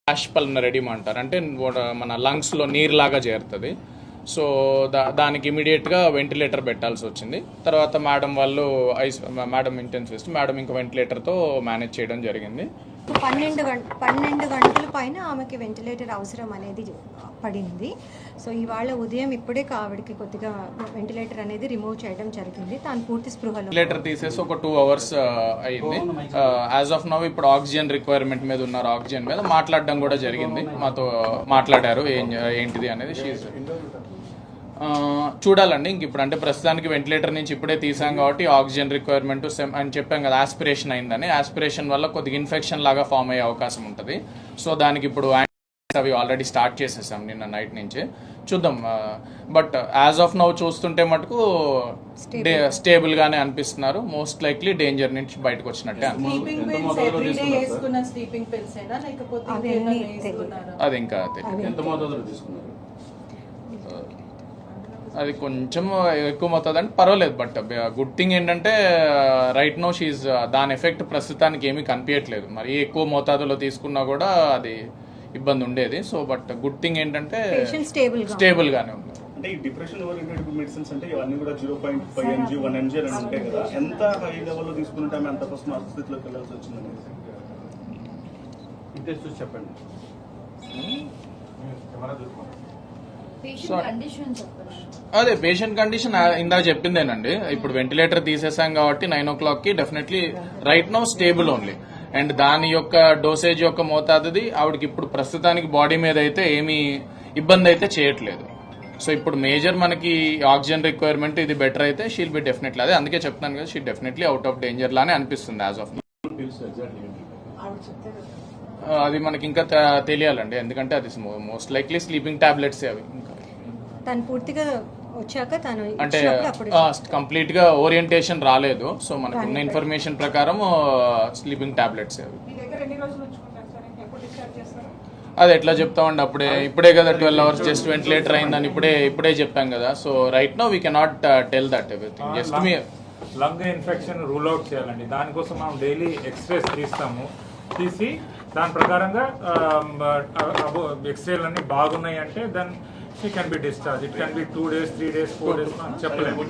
Flash pulmonary oedema అంటారు, అంటే మన లంగ్స్లో నీరులాగా చేరుతుంది. సో దానికి ఇమీడియట్గా వెంటిలేటర్ పెట్టాల్సి వచ్చింది. తర్వాత మేడం వాళ్ళు మేడం ఇంటెన్సివిస్ట్ మేడం ఇంకా వెంటిలేటర్తో మేనేజ్ చేయడం జరిగింది. 12 గంటల పైన ఆమెకి వెంటిలేటర్ అవసరం అనేది పడింది. సో ఇవాళ ఉదయం ఇప్పుడే ఆవిడకి కొద్దిగా వెంటిలేటర్ అనేది రిమూవ్ చేయడం జరిగింది. తాను పూర్తి స్పృహలో వెంటిలేటర్ తీసేసి ఒక 2 hours అయింది. యాజ్ ఆఫ్ నౌ ఇప్పుడు ఆక్సిజన్ రిక్వైర్మెంట్ మీద ఉన్నారు. ఆక్సిజన్ మీద మాట్లాడడం కూడా జరిగింది, మాతో మాట్లాడారు ఏంటిది అనేది. చూడాలండి ఇంక ఇప్పుడు, అంటే ప్రస్తుతానికి వెంటిలేటర్ నుంచి ఇప్పుడే తీసాం కాబట్టి ఆక్సిజన్ రిక్వైర్మెంట్ అని చెప్పాం కదా, ఆస్పిరేషన్ అయిందని. ఆస్పిరేషన్ వల్ల కొద్దిగా ఇన్ఫెక్షన్ లాగా ఫామ్ అయ్యే అవకాశం ఉంటుంది. సో దానికి ఇప్పుడు అవి ఆల్రెడీ స్టార్ట్ చేసేసాం నిన్న నైట్ నుంచి. చూద్దాం. బట్ యాజ్ ఆఫ్ నౌ చూస్తుంటే మటుకు స్టేబుల్ గానే అనిపిస్తున్నారు. మోస్ట్ లైక్లీ డేంజర్ నుంచి బయటకు వచ్చినట్టే. అది ఇంకా అది కొంచెం ఎక్కువ అవుతుంది అంటే పర్వాలేదు. బట్ గుడ్ థింగ్ ఏంటంటే రైట్ నో షీజ్ దాని ఎఫెక్ట్ ప్రస్తుతానికి ఏమీ కనిపించట్లేదు. మరి ఎక్కువ మోతాదులో తీసుకున్నా కూడా అది ఇబ్బంది ఉండేది. సో బట్ గుడ్ థింగ్ ఏంటంటే స్టేబుల్ గానే ఉంది. అంటే ఈ డిప్రెషన్ ఓరియంటెడ్ మెడిసిన్స్ అంటే ఇవన్నీ కూడా 0.5 mg 1 mg అని ఉంటాయి కదా, ఎంత హై లెవెల్లో తీసుకుంటే ఆమె అంత ఫస్ట్ స్థితిలోకి వెళ్ళాల్సి వచ్చిందని ఇంట్రెస్ట్ చెప్పండి. అదే పేషెంట్ కండిషన్ ఇందాక చెప్పిందేనండి. ఇప్పుడు వెంటిలేటర్ తీసేసాం కాబట్టి 9 o'clock definitely right now stable only. And దాని యొక్క డోసేజ్ యొక్క మోతాదుది ఆవిడకి ఇప్పుడు ప్రస్తుతానికి బాడీ మీద అయితే ఏమీ ఇబ్బంది అయితే చేయట్లేదు. సో ఇప్పుడు మేజర్ మనకి ఆక్సిజన్ రిక్వైర్మెంట్ ఇది బెటర్ అయితే షీల్ బి డెఫినెట్లీ, అదే అందుకే చెప్తాను కదా, she definitely out of danger లానే అనిపిస్తుంది యాజ్ ఆఫ్. అది మనకి ఇంకా తెలియాలండి, ఎందుకంటే అది మోస్ట్ లైక్లీ స్లీపింగ్ టాబ్లెట్స్ అవి. ఇంకా తను పూర్తిగా వచ్చాక తను అంటే కంప్లీట్ గా ఓరియంటేషన్ రాలేదు. సో మనకు ఉన్న ఇన్ఫర్మేషన్ ప్రకారం స్లీపింగ్ టాబ్లెట్స్ అవి. అది ఎట్లా చెప్తామండి, ఇప్పుడే కదా 12 hours జస్ట్ వెంటిలేటర్ అయిందని ఇప్పుడే చెప్పాం కదా. So right no we cannot tell that everything. Just మీ లంగ్ ఇన్ఫెక్షన్ రూల్ అవుట్ చేయాలండి. దానికోసం మనం డైలీ ఎక్స్రేస్ తీసి దాని ప్రకారంగా ఎక్స్రేలు అన్ని బాగున్నాయి అంటే then she can be discharge. It can be 2 days 3 days 4 days చెప్పలేము.